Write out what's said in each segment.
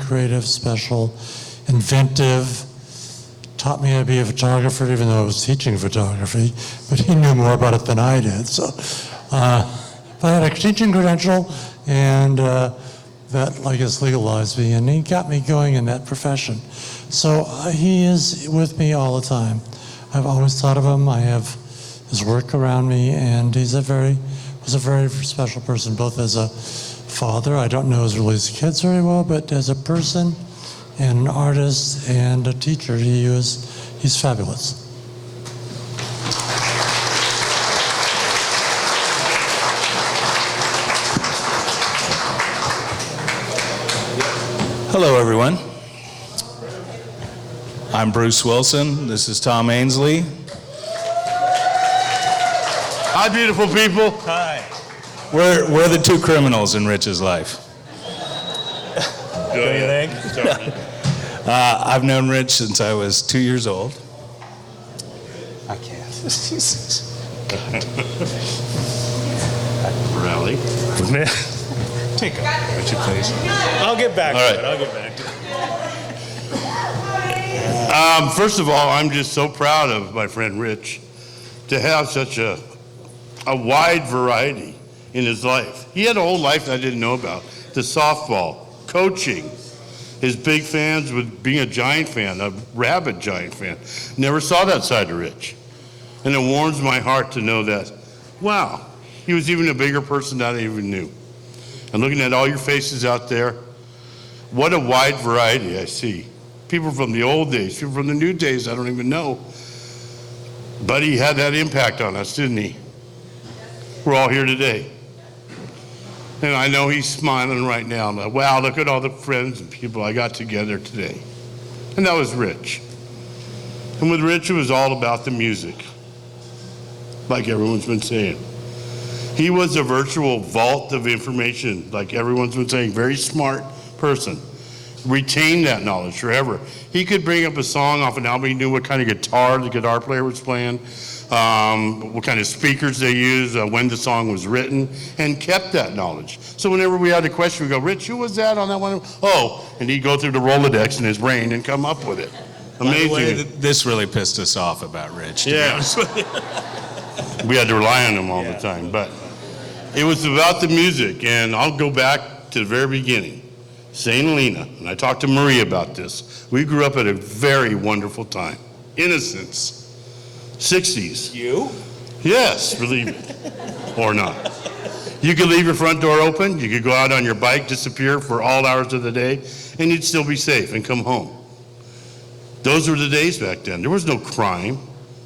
creative, special, inventive. Taught me how to be a photographer, even though I was teaching photography, but he knew more about it than I did. So, but I had a teaching credential, and that, I guess, legalized me, and he got me going in that profession. So he is with me all the time. I've always thought of him. I have his work around me, and was a very special person, both as a father. I don't know his kids very well, but as a person and an artist and a teacher, he's fabulous. Hello, everyone. I'm Bruce Wilson. This is Tom Ainsley. Hi, beautiful people. Hi. We're the two criminals in Rich's life. Go ahead. I've known Rich since I was 2 years old. I can't. Rally. Take a Richard, please. I'll get back to it. First of all, I'm just so proud of my friend Rich to have such a wide variety in his life. He had a whole life that I didn't know about. The softball, coaching, his big fans with being a Giant fan, a rabid Giant fan. Never saw that side of Rich. And it warms my heart to know that, wow, he was even a bigger person than I even knew. And looking at all your faces out there, what a wide variety I see. People from the old days, people from the new days I don't even know. But he had that impact on us, didn't he? We're all here today. And I know he's smiling right now. I'm like, wow, look at all the friends and people I got together today. And that was Rich. And with Rich, it was all about the music, like everyone's been saying. He was a virtual vault of information, like everyone's been saying, very smart person. Retained that knowledge forever. He could bring up a song off an album. He knew what kind of guitar the guitar player was playing, what kind of speakers they used, when the song was written, and kept that knowledge. So whenever we had a question, we go, Rich, who was that on that one? Oh, and he'd go through the Rolodex in his brain and come up with it. Amazing. By the way, this really pissed us off about Rich, to be honest with you. We had to rely on him all the time, but it was about the music, and I'll go back to the very beginning. St. Helena, and I talked to Marie about this. We grew up at a very wonderful time. Innocence. 60s. You? Yes, believe it. Or not. You could leave your front door open, you could go out on your bike, disappear for all hours of the day, and you'd still be safe and come home. Those were the days back then. There was no crime.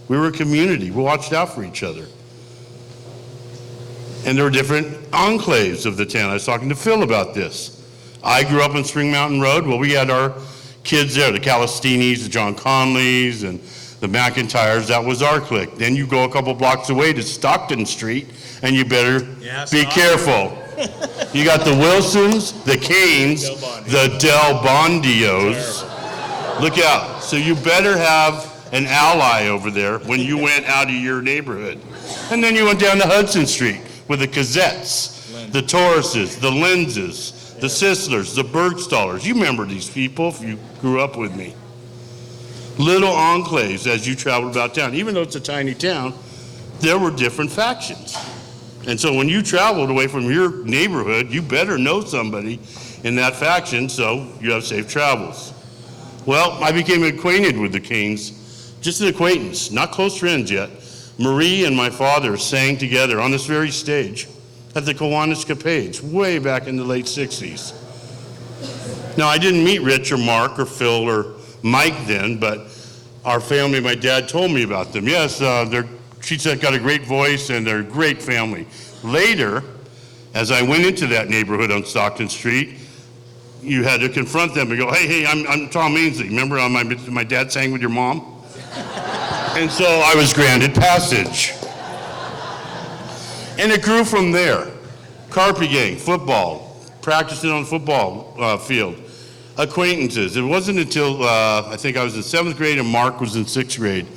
We were a community. We watched out for each other. And there were different enclaves of the town. I was talking to Phil about this. I grew up on Spring Mountain Road. Well, we had our kids there, the Calistinis, the John Conleys, and the McIntyres. That was our clique. Then you go a couple blocks away to Stockton Street, and you better be careful. You got the Wilsons, the Canes, the Del Bondios. Look out. So you better have an ally over there when you went out of your neighborhood. And then you went down to Hudson Street with the Cosettes, the Tauruses, the Lenses, the Sislers, the Bergstallers. You remember these people if you grew up with me. Little enclaves as you traveled about town. Even though it's a tiny town, there were different factions. And so when you traveled away from your neighborhood, you better know somebody in that faction so you have safe travels. Well, I became acquainted with the Canes, just an acquaintance, not close friends yet. Marie and my father sang together on this very stage at the Kiwanis Capades way back in the late 60s. Now, I didn't meet Rich or Mark or Phil or Mike then, but our family, my dad told me about them. Yes, she said, got a great voice and they're a great family. Later, as I went into that neighborhood on Stockton Street, you had to confront them and go, hey, I'm Tom Ainsley. Remember my dad sang with your mom? And so I was granted passage. And it grew from there. Carpy gang, football, practicing on the football field, acquaintances. It wasn't until I think I was in 7th grade and Mark was in 6th grade.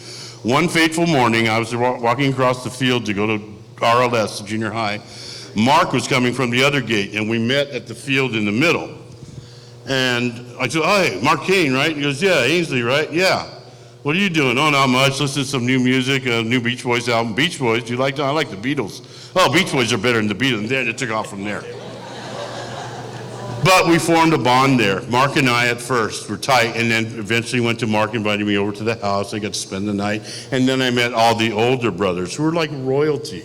One fateful morning, I was walking across the field to go to RLS, the junior high. Mark was coming from the other gate, and we met at the field in the middle. And I said, oh, hey, Mark Koehn, right? He goes, yeah, Ainsley, right? Yeah. What are you doing? Oh, not much. Listen to some new music, a new Beach Boys album. Beach Boys, do you like that? I like the Beatles. Oh, Beach Boys are better than the Beatles. And then it took off from there. But we formed a bond there. Mark and I at first were tight, and then eventually went to Mark, invited me over to the house. I got to spend the night. And then I met all the older brothers who were like royalty.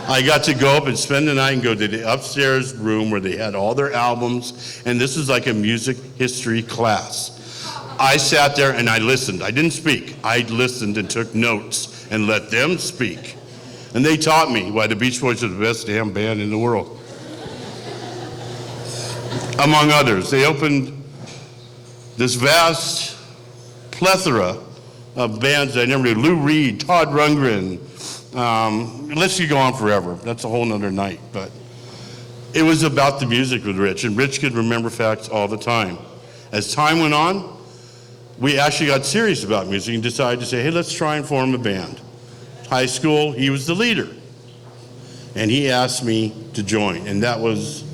I got to go up and spend the night and go to the upstairs room where they had all their albums, and this is like a music history class. I sat there and I listened. I didn't speak. I listened and took notes and let them speak. And they taught me why the Beach Boys are the best damn band in the world. Among others, they opened this vast plethora of bands I never knew. Lou Reed, Todd Rundgren, list could go on forever. That's a whole nother night. But it was about the music with Rich, and Rich could remember facts all the time. As time went on, we actually got serious about music and decided to say, hey, let's try and form a band. High school, he was the leader. And he asked me to join, and that was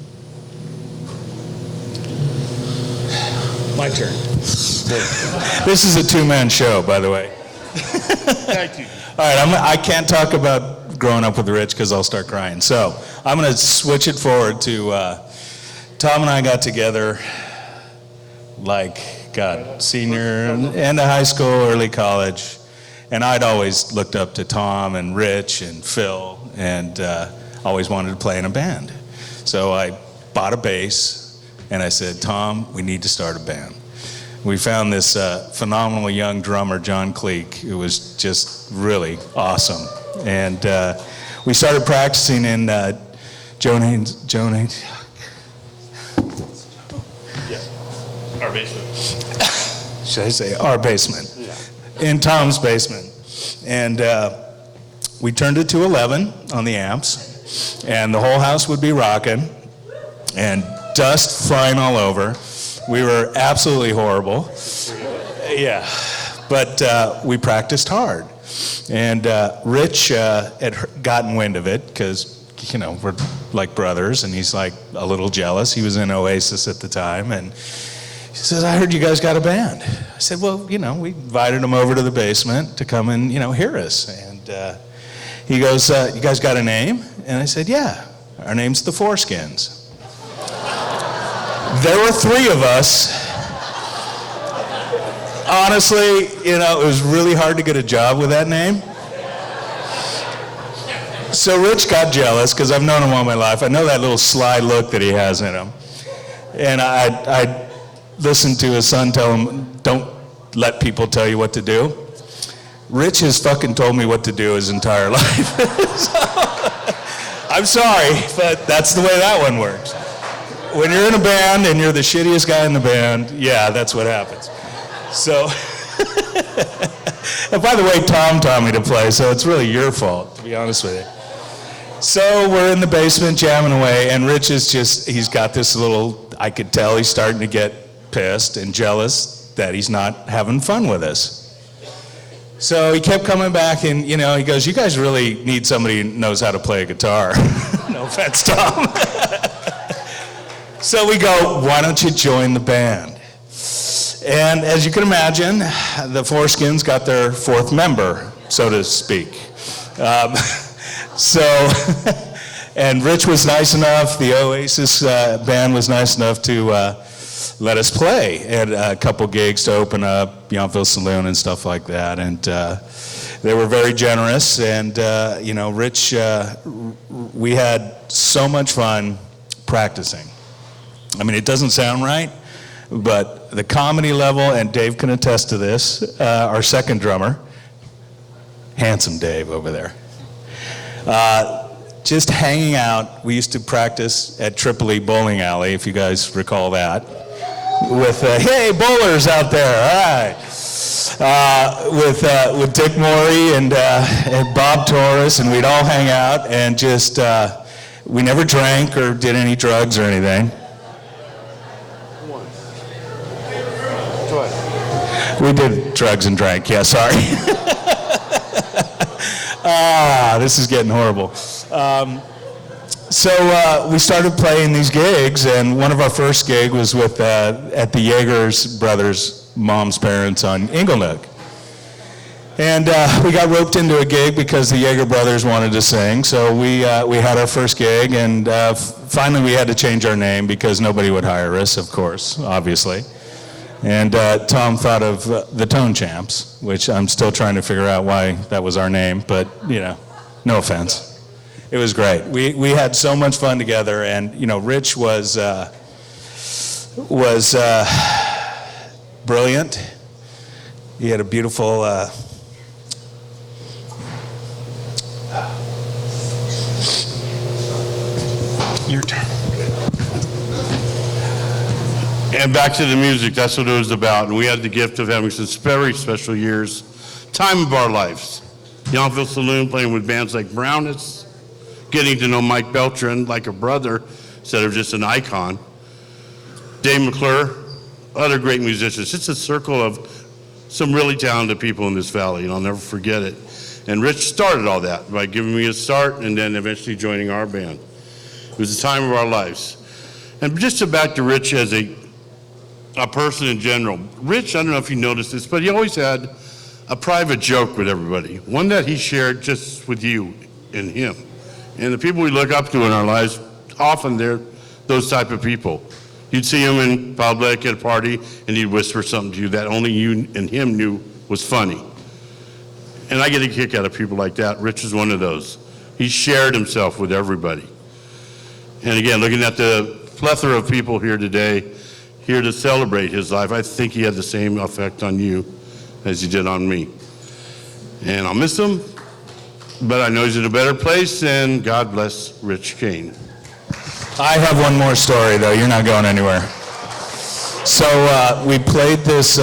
my turn. This is a two-man show, by the way. Thank you. All right, I can't talk about growing up with Rich because I'll start crying. So I'm going to switch it forward to Tom and I got together senior, end of high school, early college. And I'd always looked up to Tom and Rich and Phil and always wanted to play in a band. So I bought a bass and I said, Tom, we need to start a band. We found this phenomenal young drummer, John Cleek, who was just really awesome. And we started practicing in Joan Haynes. Our basement. Should I say our basement? Yeah. In Tom's basement. And we turned it to 11 on the amps, and the whole house would be rocking, and dust flying all over. We were absolutely horrible. Yeah, but we practiced hard. And Rich had gotten wind of it because, we're like brothers, and he's like a little jealous. He was in Oasis at the time, and he says, I heard you guys got a band. I said, well, we invited him over to the basement to come and, hear us. And he goes, you guys got a name? And I said, yeah, our name's the Foreskins. There were three of us. Honestly, it was really hard to get a job with that name. So Rich got jealous because I've known him all my life. I know that little sly look that he has in him. And I listened to his son tell him, don't let people tell you what to do. Rich has fucking told me what to do his entire life. So, I'm sorry, but that's the way that one works. When you're in a band and you're the shittiest guy in the band, yeah, that's what happens. So, and by the way, Tom taught me to play, so it's really your fault, to be honest with you. So we're in the basement jamming away, and Rich is he's got this little, I could tell he's starting to get pissed and jealous that he's not having fun with us. So he kept coming back and, he goes, you guys really need somebody who knows how to play a guitar. No offense, Tom. So we go, why don't you join the band? And as you can imagine, the Foreskins got their fourth member, so to speak. And Rich was nice enough, the Oasis band was nice enough to let us play at a couple gigs to open up Yountville Saloon and stuff like that. And they were very generous. And, Rich, we had so much fun practicing. I mean, it doesn't sound right, but the comedy level, and Dave can attest to this, our second drummer, handsome Dave over there, just hanging out. We used to practice at Tripoli Bowling Alley, if you guys recall that, with, hey, bowlers out there, all right, with Dick Morey and Bob Torres, and we'd all hang out and just, we never drank or did any drugs or anything. We did drugs and drank, yeah, sorry. This is getting horrible. So we started playing these gigs, and one of our first gig was with at the Yeager's brothers' mom's parents on Inglenook. And we got roped into a gig because the Yeager brothers wanted to sing. So we had our first gig, and finally we had to change our name because nobody would hire us, of course, obviously. And Tom thought of the Tone Champs, which I'm still trying to figure out why that was our name, but no offense. It was great. We had so much fun together, and Rich was brilliant. He had a beautiful your turn. And back to the music, that's what it was about. And we had the gift of having some very special years, time of our lives. Yountville Saloon, playing with bands like Browness, getting to know Mike Beltran like a brother instead of just an icon. Dave McClure, other great musicians. It's a circle of some really talented people in this valley, and I'll never forget it. And Rich started all that by giving me a start and then eventually joining our band. It was the time of our lives. And just to back to Rich as a person in general. Rich, I don't know if you noticed this, but he always had a private joke with everybody, one that he shared just with you and him. And the people we look up to in our lives, often they're those type of people. You'd see him in public at a party, and he'd whisper something to you that only you and him knew was funny. And I get a kick out of people like that. Rich is one of those. He shared himself with everybody. And again, looking at the plethora of people here today, here to celebrate his life, I think he had the same effect on you as he did on me. And I'll miss him, but I know he's in a better place, and God bless Rich Koehn. I have one more story, though. You're not going anywhere. So we played this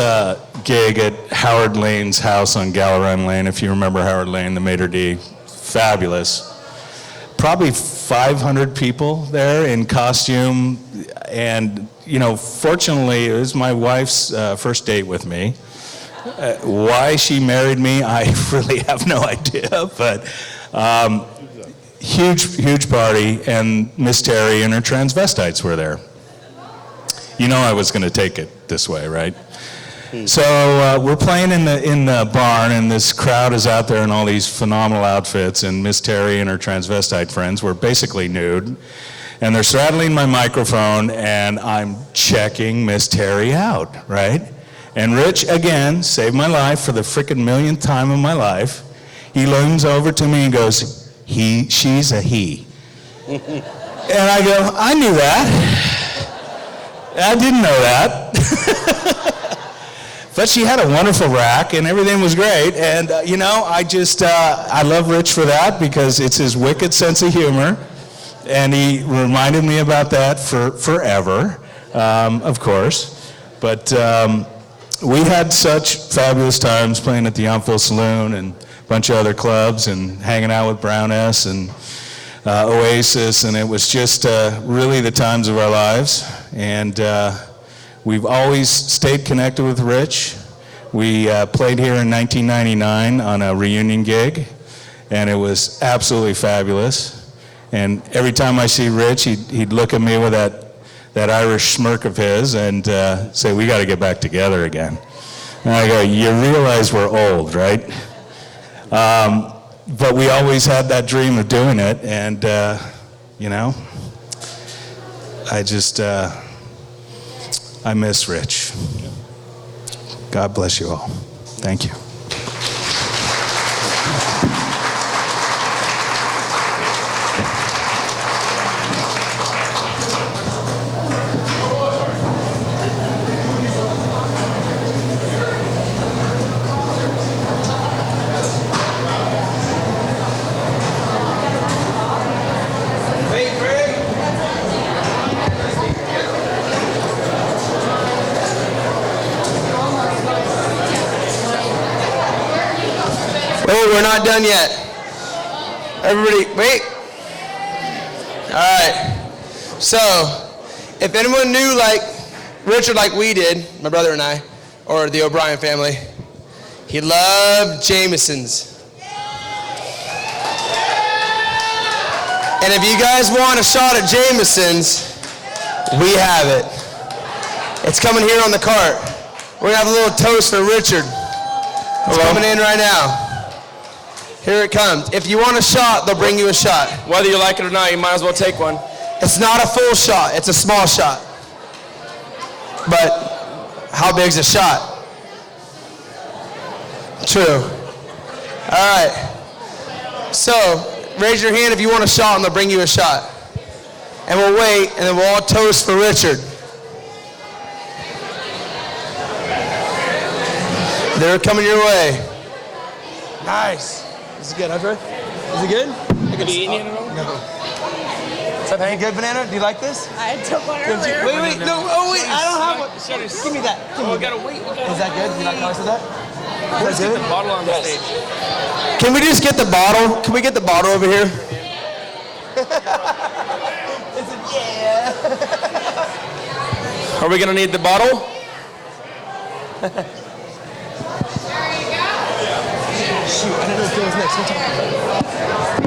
gig at Howard Lane's house on Galleron Lane, if you remember Howard Lane, the Mater D. Fabulous. Probably 500 people there in costume, and fortunately, it was my wife's first date with me. Why she married me, I really have no idea, but huge party, and Miss Terry and her transvestites were there. I was going to take it this way, right? So we're playing in the barn, and this crowd is out there in all these phenomenal outfits, and Miss Terry and her transvestite friends were basically nude, and they're straddling my microphone, and I'm checking Miss Terry out, right? And Rich, again, saved my life for the frickin' millionth time of my life. He leans over to me and goes, she's a he. And I go, I knew that. I didn't know that. But she had a wonderful rack, and everything was great. And, I love Rich for that because it's his wicked sense of humor. And he reminded me about that forever, of course. But we had such fabulous times playing at the Yountville Saloon and a bunch of other clubs and hanging out with Browness and Oasis. And it was just really the times of our lives. And we've always stayed connected with Rich. We played here in 1999 on a reunion gig, and it was absolutely fabulous. And every time I see Rich, he'd look at me with that Irish smirk of his and say, we got to get back together again. And I go, you realize we're old, right? But we always had that dream of doing it, and, I miss Rich. God bless you all. Thank you. We're not done yet. Everybody, wait. All right. So, if anyone knew like Richard like we did, my brother and I, or the O'Brien family, he loved Jameson's. And if you guys want a shot at Jameson's, we have it. It's coming here on the cart. We're gonna have a little toast for Richard. It's coming in right now. Here it comes. If you want a shot, they'll bring you a shot. Whether you like it or not, you might as well take one. It's not a full shot, it's a small shot. But how big's a shot? True. All right. So, raise your hand if you want a shot and they'll bring you a shot. And we'll wait and then we'll all toast for Richard. They're coming your way. Nice. This is good, huh, Troy? Is it good? Have you eaten it at all? No. Is that any good, Banana? Do you like this? I took one earlier. Wait, no, oh wait, I don't have one. Give me that. Oh, we gotta wait. Is that good? You like nice with that? Let's get the bottle on the stage. Can we just get the bottle? Can we get the bottle over here? Yeah. Are we gonna need the bottle? Shoot, I don't know if Phil was next.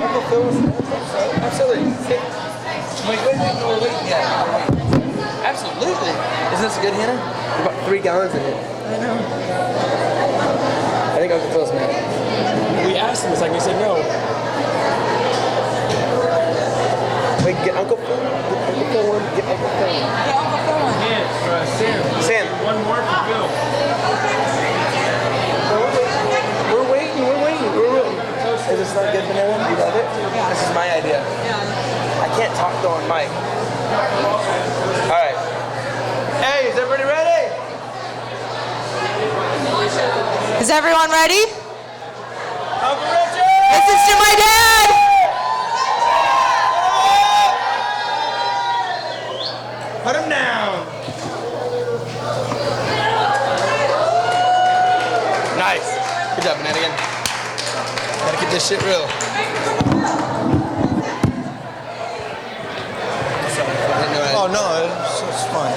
Uncle Phil was next. Absolutely. Wait. Yeah. Absolutely. Isn't this good, Hannah? About 3 gallons in it. I know. I think Uncle Phil's mad. We asked him a second, he said no. Wait, get Uncle Phil. Get Uncle Phil one. Get Uncle Phil one. Yeah, Uncle Phil one. Sam. One more for Bill. We're waiting. Is this not good, Banana? You love it? Yeah. This is my idea. Yeah. I can't talk though on mic. All right. Hey, is everybody ready? Is everyone ready? Uncle Richard! This is to my dad. Put him down. Nice. Good job, Banana. Gotta get this shit real. Oh no, it's fine.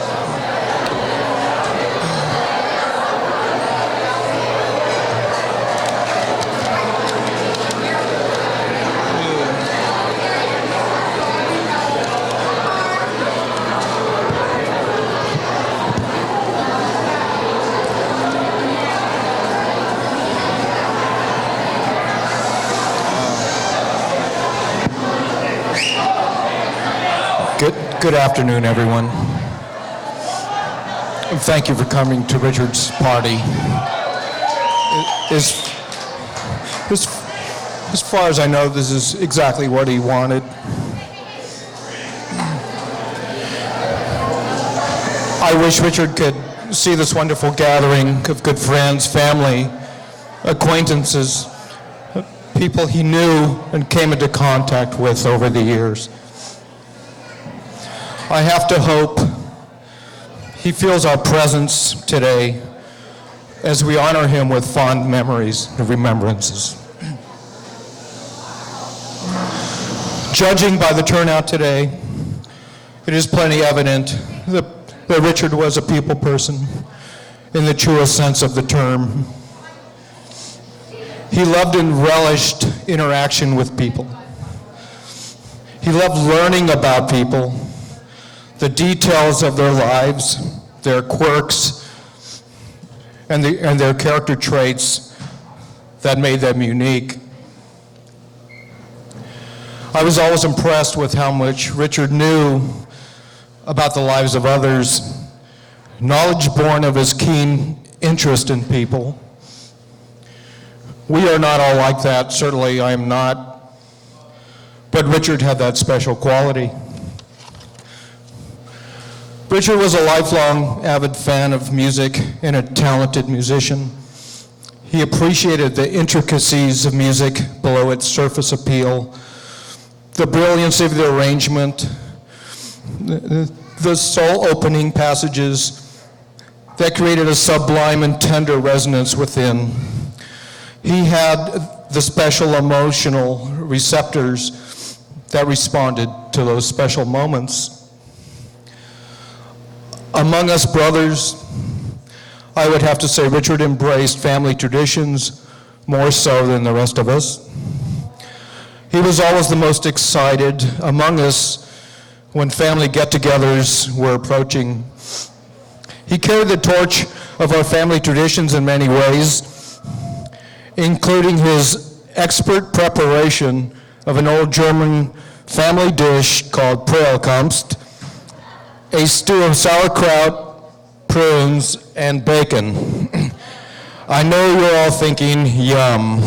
Good afternoon, everyone. And thank you for coming to Richard's party. As far as I know, this is exactly what he wanted. I wish Richard could see this wonderful gathering of good friends, family, acquaintances, people he knew and came into contact with over the years. I have to hope he feels our presence today as we honor him with fond memories and remembrances. Judging by the turnout today, it is plenty evident that Richard was a people person in the truest sense of the term. He loved and relished interaction with people. He loved learning about people, the details of their lives, their quirks, and their character traits that made them unique. I was always impressed with how much Richard knew about the lives of others, knowledge born of his keen interest in people. We are not all like that, certainly I am not, but Richard had that special quality. Richard was a lifelong avid fan of music and a talented musician. He appreciated the intricacies of music below its surface appeal, the brilliancy of the arrangement, the soul-opening passages that created a sublime and tender resonance within. He had the special emotional receptors that responded to those special moments. Among us brothers, I would have to say Richard embraced family traditions more so than the rest of us. He was always the most excited among us when family get-togethers were approaching. He carried the torch of our family traditions in many ways, including his expert preparation of an old German family dish called Prellkampst, a stew of sauerkraut, prunes, and bacon. I know you're all thinking, yum.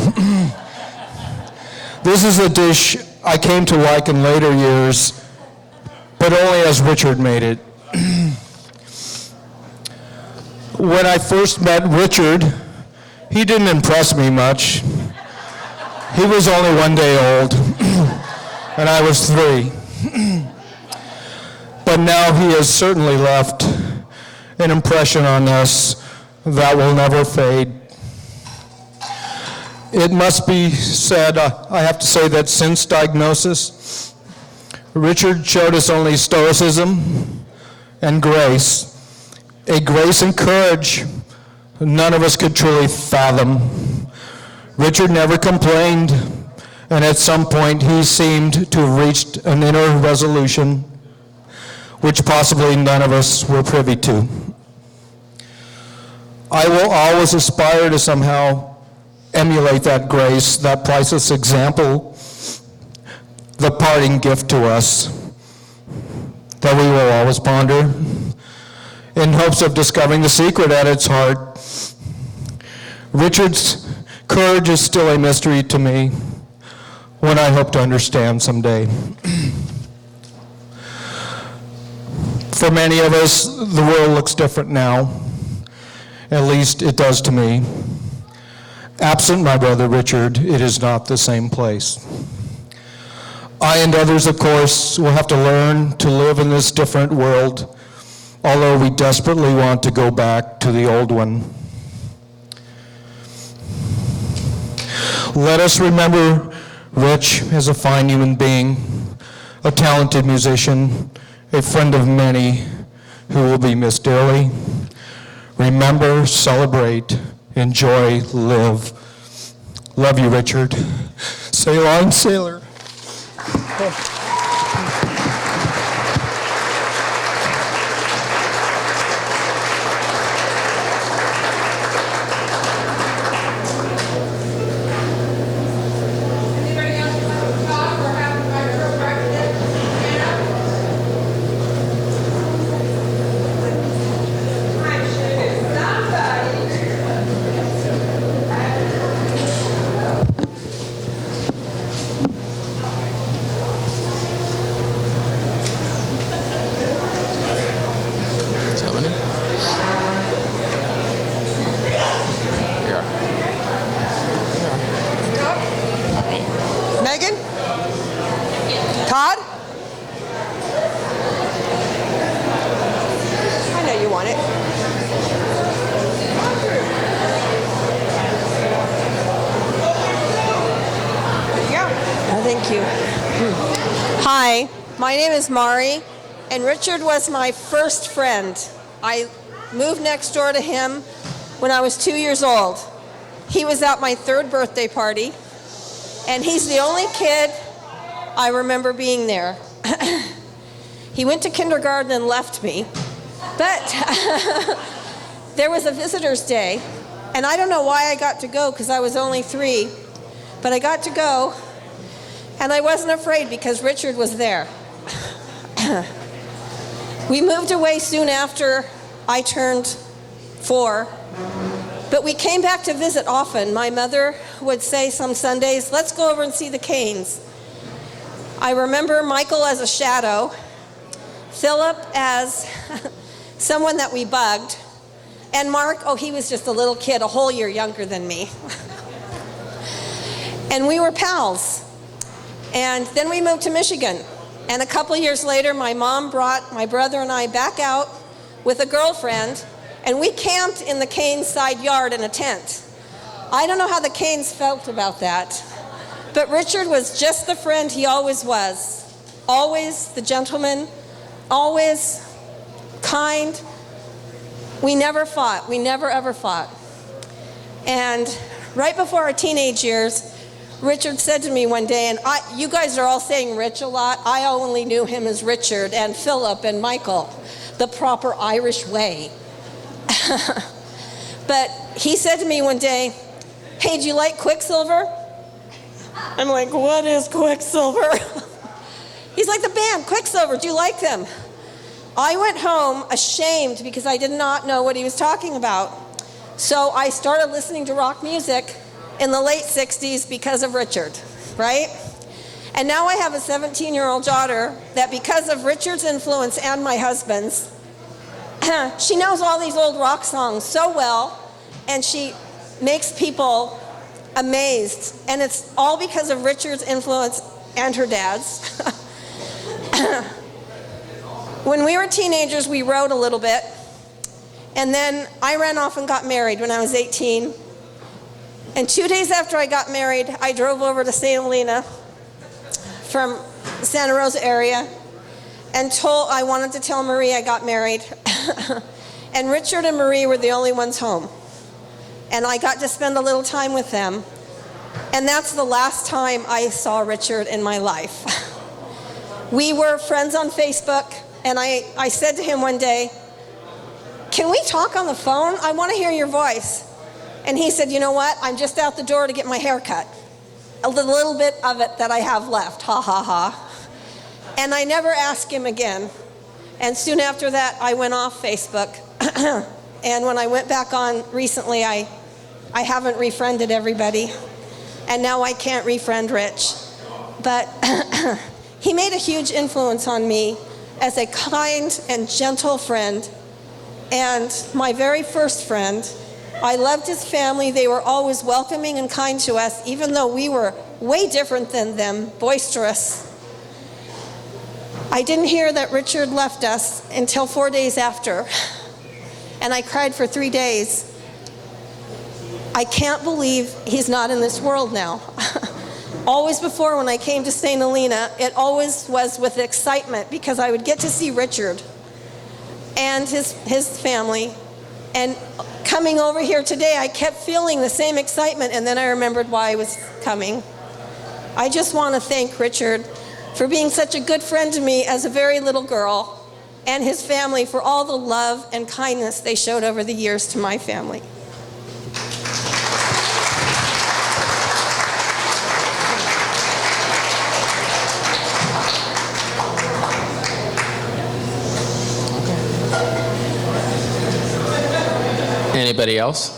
This is a dish I came to like in later years, but only as Richard made it. When I first met Richard, he didn't impress me much. He was only 1 day old, and I was 3. But now he has certainly left an impression on us that will never fade. It must be said, I have to say that since diagnosis, Richard showed us only stoicism and grace, a grace and courage none of us could truly fathom. Richard never complained, and at some point he seemed to have reached an inner resolution, which possibly none of us were privy to. I will always aspire to somehow emulate that grace, that priceless example, the parting gift to us that we will always ponder in hopes of discovering the secret at its heart. Richard's courage is still a mystery to me, one I hope to understand someday. For many of us, the world looks different now. At least it does to me. Absent my brother Richard, it is not the same place. I and others, of course, will have to learn to live in this different world, although we desperately want to go back to the old one. Let us remember Rich as a fine human being, a talented musician, a friend of many who will be missed dearly. Remember, celebrate, enjoy, live. Love you, Richard. Sail on, sailor. Megan? Todd? I know you want it. There you go. Oh, thank you. Hi, my name is Mari, and Richard was my first friend. I moved next door to him when I was 2 years old. He was at my 3rd birthday party, and he's the only kid I remember being there. He went to kindergarten and left me, but there was a visitor's day, and I don't know why I got to go because I was only 3, but I got to go, and I wasn't afraid because Richard was there. We moved away soon after I turned 4, but we came back to visit often. My mother would say some Sundays, let's go over and see the Koehns. I remember Michael as a shadow, Philip as someone that we bugged, and Mark, oh, he was just a little kid, a whole year younger than me. And we were pals. And then we moved to Michigan. And a couple years later, my mom brought my brother and I back out with a girlfriend, and we camped in the Koehn side yard in a tent. I don't know how the Koehns felt about that, but Richard was just the friend he always was. Always the gentleman, always kind. We never fought. We never ever fought. And right before our teenage years, Richard said to me one day, and you guys are all saying Rich a lot. I only knew him as Richard and Philip and Michael, the proper Irish way. But he said to me one day, "Hey, do you like Quicksilver?" I'm like, "What is Quicksilver?" He's like, "The band, Quicksilver, do you like them?" I went home ashamed because I did not know what he was talking about. So I started listening to rock music in the late 60s because of Richard, right? And now I have a 17-year-old daughter that because of Richard's influence and my husband's, she knows all these old rock songs so well, and she makes people amazed. And it's all because of Richard's influence and her dad's. When we were teenagers, we wrote a little bit. And then I ran off and got married when I was 18. And 2 days after I got married, I drove over to St. Helena from Santa Rosa area and I wanted to tell Marie I got married. And Richard and Marie were the only ones home. And I got to spend a little time with them. And that's the last time I saw Richard in my life. We were friends on Facebook, and I said to him one day, "Can we talk on the phone? I want to hear your voice." And he said, "You know what? I'm just out the door to get my hair cut. A little bit of it that I have left, ha ha ha." And I never asked him again. And soon after that, I went off Facebook. And when I went back on recently, I haven't refriended everybody. And now I can't refriend Rich. But he made a huge influence on me as a kind and gentle friend. And my very first friend. I loved his family. They were always welcoming and kind to us, even though we were way different than them, boisterous. I didn't hear that Richard left us until 4 days after, and I cried for 3 days. I can't believe he's not in this world now. Always before, when I came to St. Helena, it always was with excitement because I would get to see Richard and his family. And coming over here today, I kept feeling the same excitement, and then I remembered why I was coming. I just want to thank Richard for being such a good friend to me as a very little girl, and his family for all the love and kindness they showed over the years to my family. Anybody else?